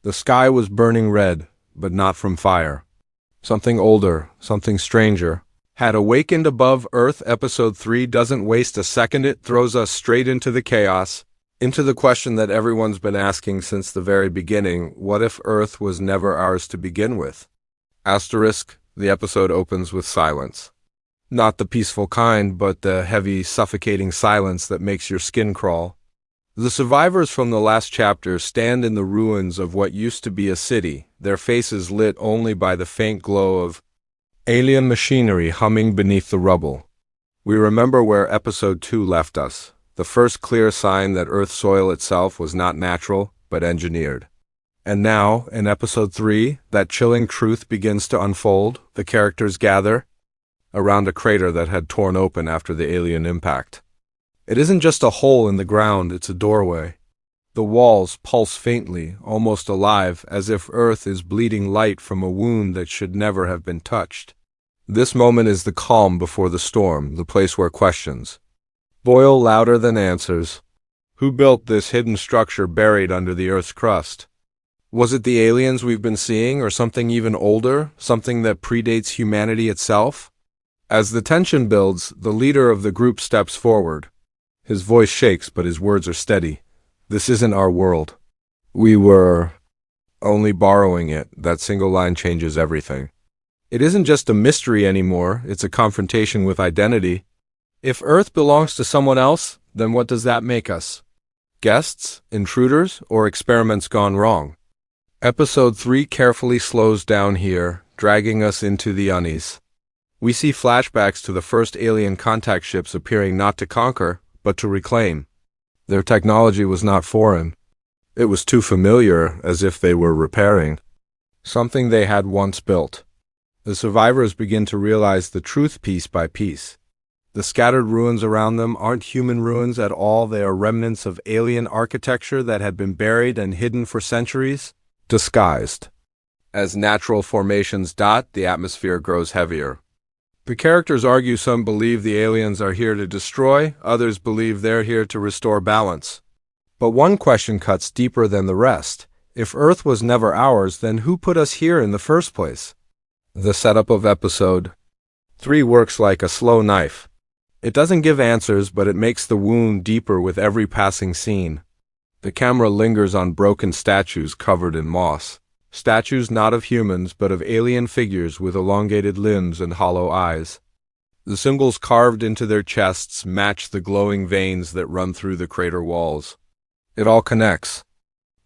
The sky was burning red, but not from fire. Something older, something stranger, had awakened above Earth. Episode 3 doesn't waste a second. It throws us straight into the chaos, into the question that everyone's been asking since the very beginning: what if Earth was never ours to begin with? Asterisk, the episode opens with silence. Not the peaceful kind, but the heavy, suffocating silence that makes your skin crawl. The survivors from the last chapter stand in the ruins of what used to be a city, their faces lit only by the faint glow of alien machinery humming beneath the rubble. We remember where Episode 2 left us, the first clear sign that Earth's soil itself was not natural, but engineered. And now, in Episode 3, that chilling truth begins to unfold. The characters gather around a crater that had torn open after the alien impact. It isn't just a hole in the ground, it's a doorway. The walls pulse faintly, almost alive, as if Earth is bleeding light from a wound that should never have been touched. This moment is the calm before the storm, the place where questions boil louder than answers. Who built this hidden structure buried under the Earth's crust? Was it the aliens we've been seeing, or something even older, something that predates humanity itself? As the tension builds, the leader of the group steps forward. His voice shakes, but his words are steady. This isn't our world. We were only borrowing it. That single line changes everything. It isn't just a mystery anymore, it's a confrontation with identity. If Earth belongs to someone else, then what does that make us? Guests, intruders, or experiments gone wrong? Episode 3 carefully slows down here, dragging us into the unease. We see flashbacks to the first alien contact ships appearing not to conquer, but to reclaim. Their technology was not foreign. It was too familiar, as if they were repairing something they had once built. The survivors begin to realize the truth piece by piece. The scattered ruins around them aren't human ruins at all. They are remnants of alien architecture that had been buried and hidden for centuries, disguised. As natural formations dot, the atmosphere grows heavier. The characters argue. Some believe the aliens are here to destroy, others believe they're here to restore balance. But one question cuts deeper than the rest. If Earth was never ours, then who put us here in the first place? The setup of Episode 3 works like a slow knife. It doesn't give answers, but it makes the wound deeper with every passing scene. The camera lingers on broken statues covered in moss. Statues not of humans, but of alien figures with elongated limbs and hollow eyes. The symbols carved into their chests match the glowing veins that run through the crater walls. It all connects.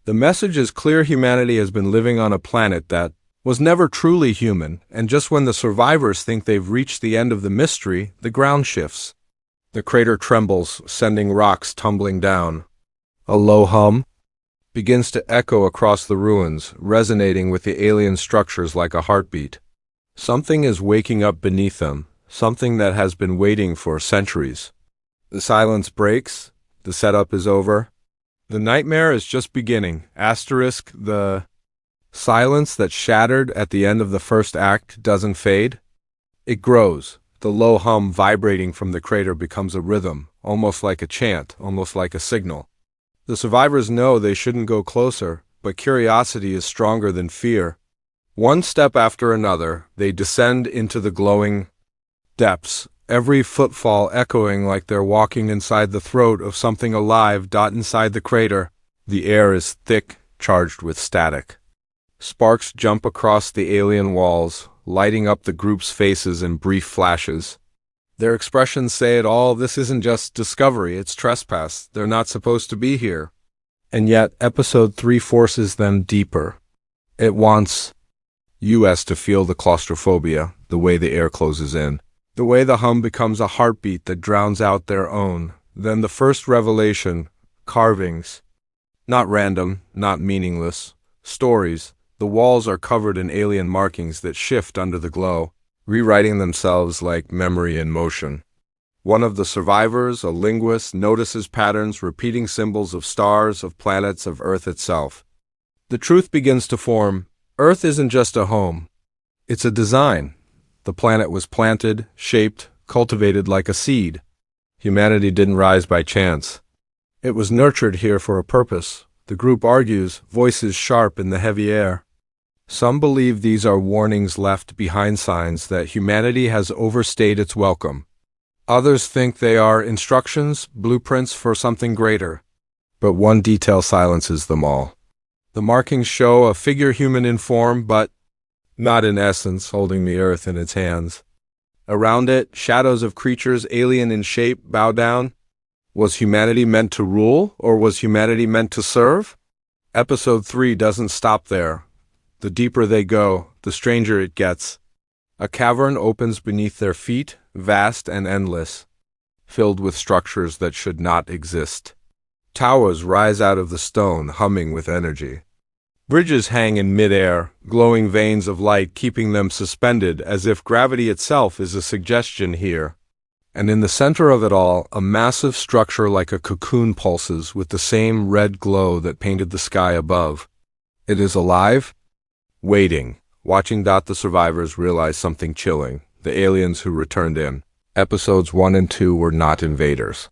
The message is clear: humanity has been living on a planet that was never truly human, and just when the survivors think they've reached the end of the mystery, the ground shifts. The crater trembles, sending rocks tumbling down. A low hum begins to echo across the ruins, resonating with the alien structures like a heartbeat. Something is waking up beneath them, something that has been waiting for centuries. The silence breaks, the setup is over. The nightmare is just beginning. Asterisk, the silence that shattered at the end of the first act doesn't fade. It grows. The low hum vibrating from the crater becomes a rhythm, almost like a chant, almost like a signal. The survivors know they shouldn't go closer, but curiosity is stronger than fear. One step after another, they descend into the glowing depths, every footfall echoing like they're walking inside the throat of something alive. Inside the crater, the air is thick, charged with static. Sparks jump across the alien walls, lighting up the group's faces in brief flashes. Their expressions say it all. This isn't just discovery, it's trespass. They're not supposed to be here. And yet, Episode 3 forces them deeper. It wants us to feel the claustrophobia, the way the air closes in, the way the hum becomes a heartbeat that drowns out their own. Then the first revelation: carvings. Not random, not meaningless. Stories. The walls are covered in alien markings that shift under the glow, rewriting themselves like memory in motion. One of the survivors, a linguist, notices patterns, repeating symbols of stars, of planets, of Earth itself. The truth begins to form. Earth isn't just a home. It's a design. The planet was planted, shaped, cultivated like a seed. Humanity didn't rise by chance. It was nurtured here for a purpose. The group argues, voices sharp in the heavy air. Some believe these are warnings left behind, signs that humanity has overstayed its welcome. Others think they are instructions, blueprints for something greater. But one detail silences them all. The markings show a figure human in form, but not in essence, holding the earth in its hands. Around it, shadows of creatures alien in shape bow down. Was humanity meant to rule, or was humanity meant to serve? Episode 3 doesn't stop there. The deeper they go, the stranger it gets. A cavern opens beneath their feet, vast and endless, filled with structures that should not exist. Towers rise out of the stone, humming with energy. Bridges hang in mid-air, glowing veins of light keeping them suspended as if gravity itself is a suggestion here. And in the center of it all, a massive structure like a cocoon pulses with the same red glow that painted the sky above. It is alive, waiting, watching. The survivors realize something chilling. The aliens who returned in Episodes 1 and 2 were not invaders.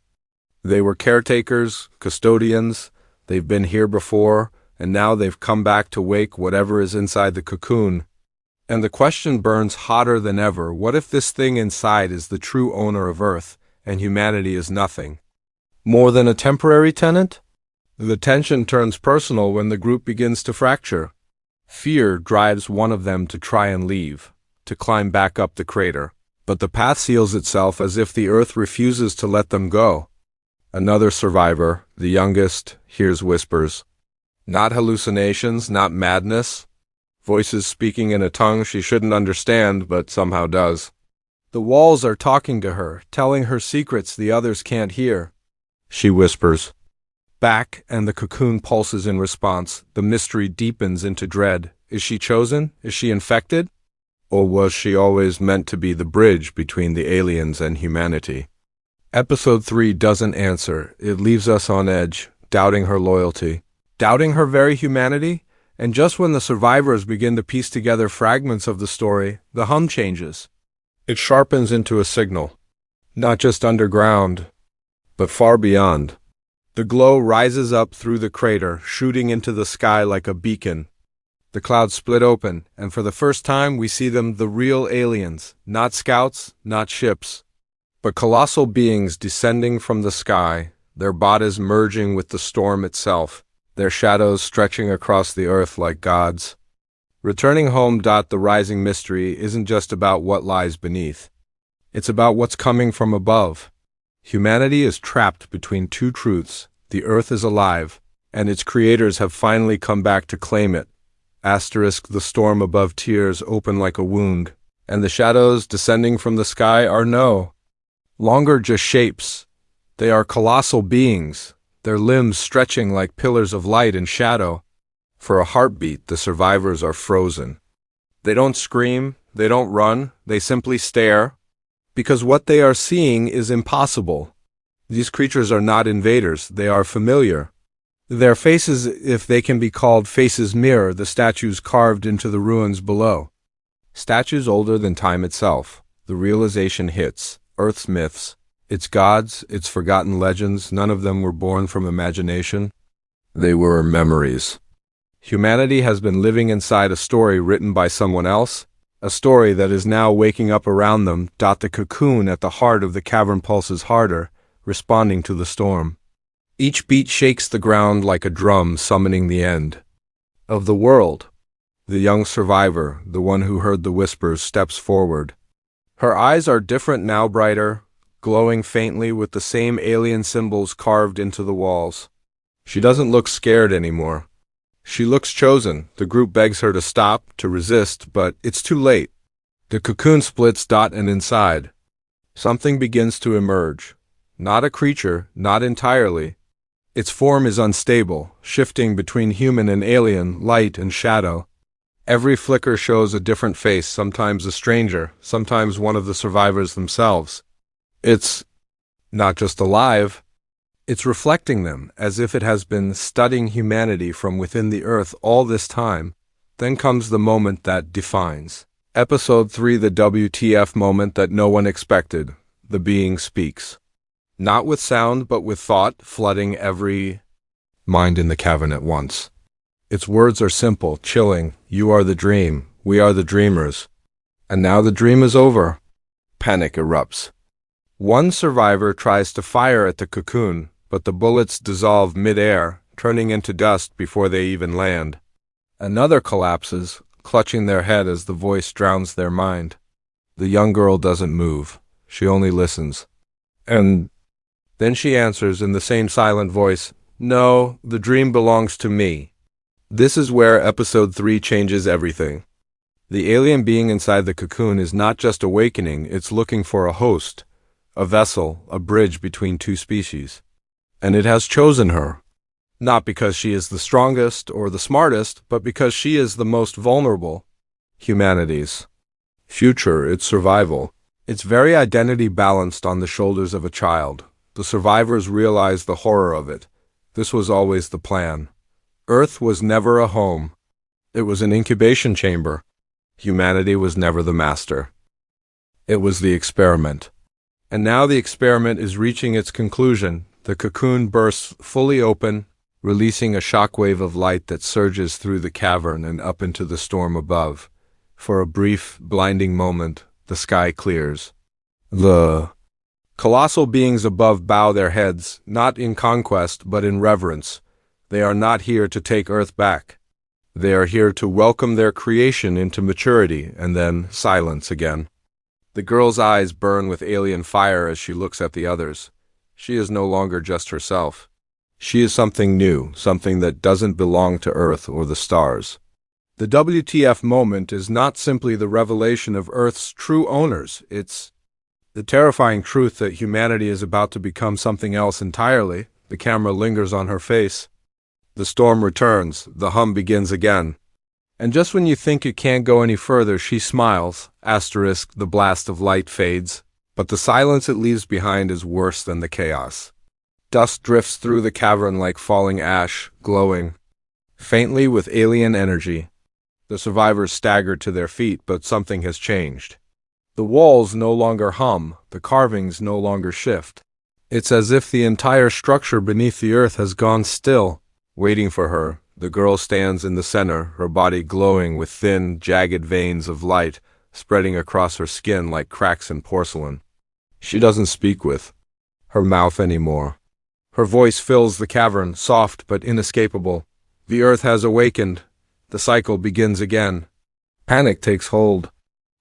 They were caretakers, custodians. They've been here before, and now they've come back to wake whatever is inside the cocoon. And the question burns hotter than ever. What if this thing inside is the true owner of Earth, and humanity is nothing more than a temporary tenant? The tension turns personal when the group begins to fracture. Fear drives one of them to try and leave, to climb back up the crater. But the path seals itself as if the Earth refuses to let them go. Another survivor, the youngest, hears whispers. Not hallucinations, not madness. Voices speaking in a tongue she shouldn't understand, but somehow does. The walls are talking to her, telling her secrets the others can't hear. She whispers back, and the cocoon pulses in response. The mystery deepens into dread. Is she chosen? Is she infected? Or was she always meant to be the bridge between the aliens and humanity? Episode 3 doesn't answer. It leaves us on edge, doubting her loyalty, doubting her very humanity. And just when the survivors begin to piece together fragments of the story, the hum changes. It sharpens into a signal. Not just underground, but far beyond. The glow rises up through the crater, shooting into the sky like a beacon. The clouds split open, and for the first time we see them, the real aliens, not scouts, not ships, but colossal beings descending from the sky, their bodies merging with the storm itself, their shadows stretching across the earth like gods. Returning home. The rising mystery isn't just about what lies beneath. It's about what's coming from above. Humanity is trapped between two truths. The earth is alive, and its creators have finally come back to claim it. The storm above tears open like a wound, and the shadows descending from the sky are no longer just shapes. They are colossal beings, their limbs stretching like pillars of light and shadow. For a heartbeat, the survivors are frozen. They don't scream, they don't run, they simply stare, because what they are seeing is impossible. These creatures are not invaders, they are familiar. Their faces, if they can be called faces, mirror the statues carved into the ruins below. Statues older than time itself. The realization hits. Earth's myths, its gods, its forgotten legends, none of them were born from imagination. They were memories. Humanity has been living inside a story written by someone else, a story that is now waking up around them. The cocoon at the heart of the cavern pulses harder, responding to the storm. Each beat shakes the ground like a drum summoning the end of the world. The young survivor, the one who heard the whispers, steps forward. Her eyes are different now, brighter, glowing faintly with the same alien symbols carved into the walls. She doesn't look scared anymore. She looks chosen. The group begs her to stop, to resist, but it's too late. The cocoon splits. And inside, something begins to emerge. Not a creature, not entirely. Its form is unstable, shifting between human and alien, light and shadow. Every flicker shows a different face, sometimes a stranger, sometimes one of the survivors themselves. It's not just alive, it's reflecting them, as if it has been studying humanity from within the earth all this time. Then comes the moment that defines. Episode 3, the WTF moment that no one expected. The being speaks. Not with sound, but with thought, flooding every mind in the cavern at once. Its words are simple, chilling. You are the dream. We are the dreamers. And now the dream is over. Panic erupts. One survivor tries to fire at the cocoon, but the bullets dissolve mid-air, turning into dust before they even land. Another collapses, clutching their head as the voice drowns their mind. The young girl doesn't move. She only listens. And then she answers in the same silent voice, "No, the dream belongs to me." This is where episode 3 changes everything. The alien being inside the cocoon is not just awakening, it's looking for a host, a vessel, a bridge between two species. And it has chosen her. Not because she is the strongest or the smartest, but because she is the most vulnerable. Humanity's future, its survival, its very identity balanced on the shoulders of a child. The survivors realize the horror of it. This was always the plan. Earth was never a home. It was an incubation chamber. Humanity was never the master. It was the experiment. And now the experiment is reaching its conclusion. The cocoon bursts fully open, releasing a shockwave of light that surges through the cavern and up into the storm above. For a brief, blinding moment, the sky clears. The colossal beings above bow their heads, not in conquest, but in reverence. They are not here to take Earth back. They are here to welcome their creation into maturity, and then silence again. The girl's eyes burn with alien fire as she looks at the others. She is no longer just herself. She is something new, something that doesn't belong to Earth or the stars. The WTF moment is not simply the revelation of Earth's true owners. It's the terrifying truth that humanity is about to become something else entirely. The camera lingers on her face. The storm returns. The hum begins again. And just when you think it can't go any further, she smiles. Asterisk, the blast of light fades. But the silence it leaves behind is worse than the chaos. Dust drifts through the cavern like falling ash, glowing faintly with alien energy. The survivors stagger to their feet, but something has changed. The walls no longer hum, the carvings no longer shift. It's as if the entire structure beneath the earth has gone still, waiting for her. The girl stands in the center, her body glowing with thin, jagged veins of light spreading across her skin like cracks in porcelain. She doesn't speak with her mouth anymore. Her voice fills the cavern, soft but inescapable. The earth has awakened. The cycle begins again. Panic takes hold.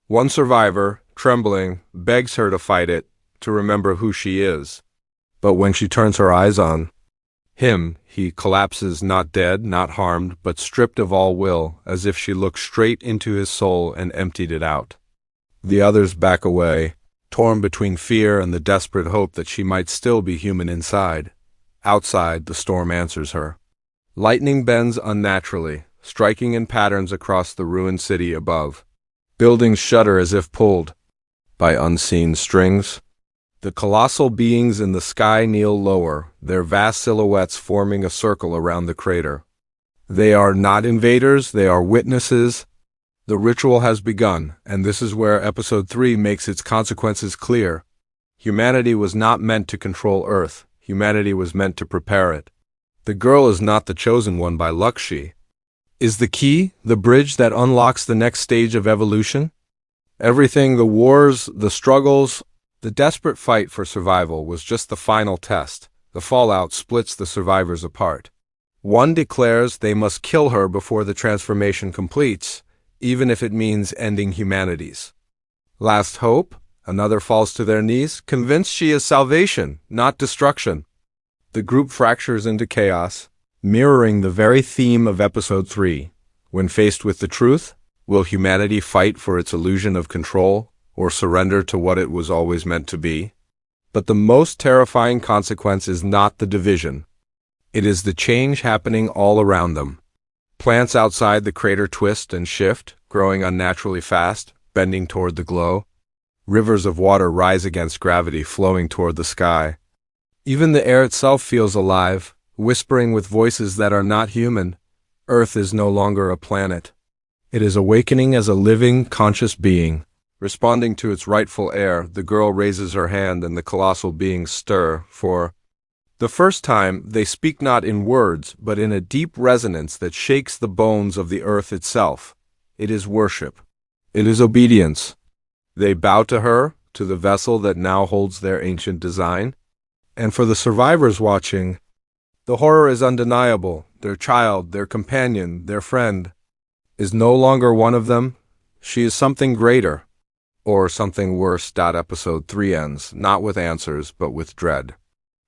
One survivor, trembling, begs her to fight it, to remember who she is. But when she turns her eyes on him, he collapses, not dead, not harmed, but stripped of all will, as if she looked straight into his soul and emptied it out. The others back away, torn between fear and the desperate hope that she might still be human inside. Outside, the storm answers her. Lightning bends unnaturally, striking in patterns across the ruined city above. Buildings shudder as if pulled by unseen strings. The colossal beings in the sky kneel lower, their vast silhouettes forming a circle around the crater. They are not invaders, they are witnesses. The ritual has begun, and this is where episode 3 makes its consequences clear. Humanity was not meant to control Earth. Humanity was meant to prepare it. The girl is not the chosen one by luck. She is the key, the bridge that unlocks the next stage of evolution. Everything, the wars, the struggles, the desperate fight for survival was just the final test. The fallout splits the survivors apart. One declares they must kill her before the transformation completes, even if it means ending humanity's last hope. Another falls to their knees, convinced she is salvation, not destruction. The group fractures into chaos, mirroring the very theme of episode 3. When faced with the truth, will humanity fight for its illusion of control, or surrender to what it was always meant to be? But the most terrifying consequence is not the division. It is the change happening all around them. Plants outside the crater twist and shift, growing unnaturally fast, bending toward the glow. Rivers of water rise against gravity, flowing toward the sky. Even the air itself feels alive, whispering with voices that are not human. Earth is no longer a planet. It is awakening as a living, conscious being. Responding to its rightful heir, the girl raises her hand and the colossal beings stir. For The first time, they speak not in words, but in a deep resonance that shakes the bones of the earth itself. It is worship. It is obedience. They bow to her, to the vessel that now holds their ancient design. And for the survivors watching, the horror is undeniable. Their child, their companion, their friend, is no longer one of them. She is something greater, or something worse. Episode 3 ends, not with answers, but with dread.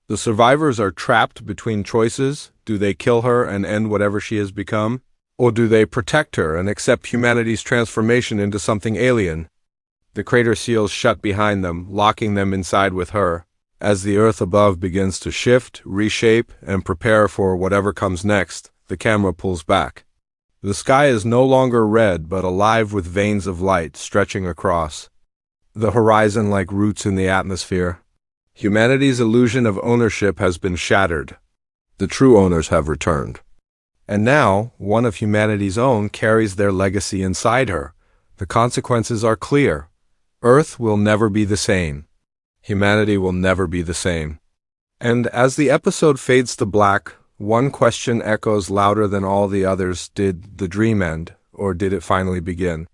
The survivors are trapped between choices. Do they kill her and end whatever she has become? Or do they protect her and accept humanity's transformation into something alien? The crater seals shut behind them, locking them inside with her. As the earth above begins to shift, reshape, and prepare for whatever comes next, the camera pulls back. The sky is no longer red, but alive with veins of light stretching across the horizon like roots in the atmosphere. Humanity's illusion of ownership has been shattered. The true owners have returned. And now, one of humanity's own carries their legacy inside her. The consequences are clear. Earth will never be the same. Humanity will never be the same. And as the episode fades to black, one question echoes louder than all the others. Did the dream end, or did it finally begin?